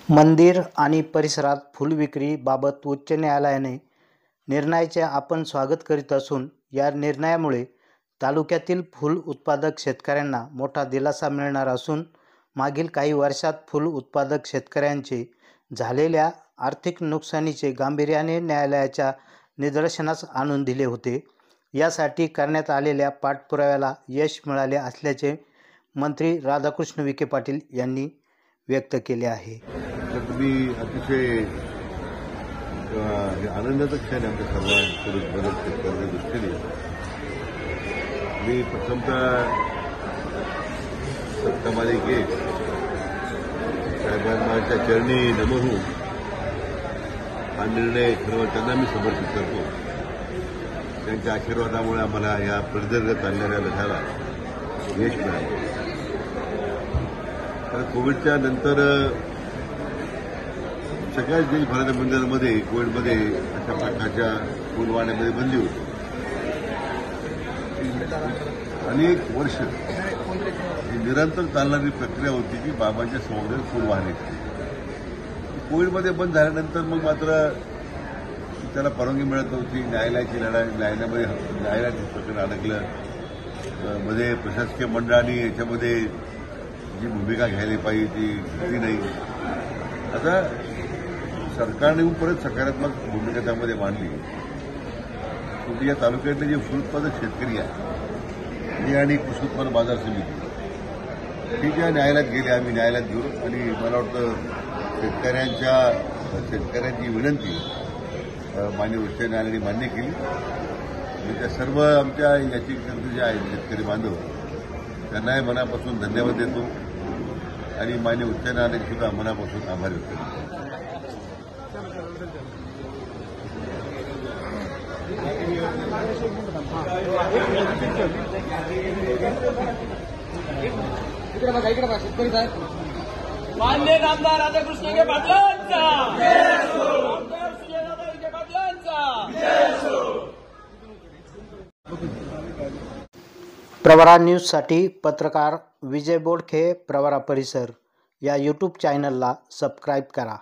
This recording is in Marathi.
मंदिर आणि परिसरात फूल विक्रीबाबत उच्च न्यायालयाने निर्णयाचे आपण स्वागत करीत असून या निर्णयामुळे तालुक्यातील फूल उत्पादक शेतकऱ्यांना मोठा दिलासा मिळणार असून मागील काही वर्षात फूल उत्पादक शेतकऱ्यांचे झालेल्या आर्थिक नुकसानीचे गांभीर्याने न्यायालयाच्या निदर्शनास आणून दिले होते। यासाठी करण्यात आलेल्या पाठपुराव्याला यश मिळाले असल्याचे मंत्री राधाकृष्ण विखे पाटील यांनी व्यक्त केले आहे। तुम्ही अतिशय आनंदाचा क्षण आमच्या सर्वांकडून मदत करण्याच्या दृष्टीने मी प्रथमतः सत्तामालिकेत साहेबांच्या चरणी नमून हा निर्णय खरं त्यांना मी समर्पित करतो। त्यांच्या आशीर्वादामुळे आम्हाला या प्रदीर्घ चालणाऱ्या लढ्याला यश मिळालं। कारण कोविडच्या नंतर सगळ्याच देशभराच्या मंदिरांमध्ये कोविडमध्ये अशा प्रकारच्या फूल वाहण्यामध्ये बंदी होती। अनेक वर्ष ही निरंतर चालणारी प्रक्रिया होती की बाबांच्या समुद्रात फूल वाहण्याची। कोविडमध्ये बंद झाल्यानंतर मग मात्र त्याला परवानगी मिळत नव्हती। न्यायालयाची लढाई न्यायालयात प्रकरण अडकलं। मध्ये प्रशासकीय मंडळाने याच्यामध्ये जी भूमिका घ्यायला पाहिजे ती नाही। आता सरकारने परत सकारात्मक भूमिका त्यामध्ये मांडली। शेवटी या तालुक्यातले जे फूल उत्पादक शेतकरी आहे आणि कृषी उत्पन्न बाजार समिती हे ज्या न्यायालयात गेले, आम्ही न्यायालयात घेऊ आणि मला वाटतं शेतकऱ्यांची विनंती माननीय उच्च न्यायालयाने मान्य केली। आणि त्या सर्व आमच्या याचिकाकर्ते जे आहेत शेतकरी बांधव त्यांनाही मनापासून धन्यवाद देतो आणि माननीय उच्च न्यायालयाने सुद्धा मनापासून आभार व्यक्त करतो। माननीय आमदार राधाकृष्ण विखे पाटलांचा आमदार सुजयदादा विखे पाटलांचा। प्रवरा न्यूजसाठी पत्रकार विजय बोडखे, प्रवरा परिसर या यूट्यूब चॅनलला सबस्क्राईब करा।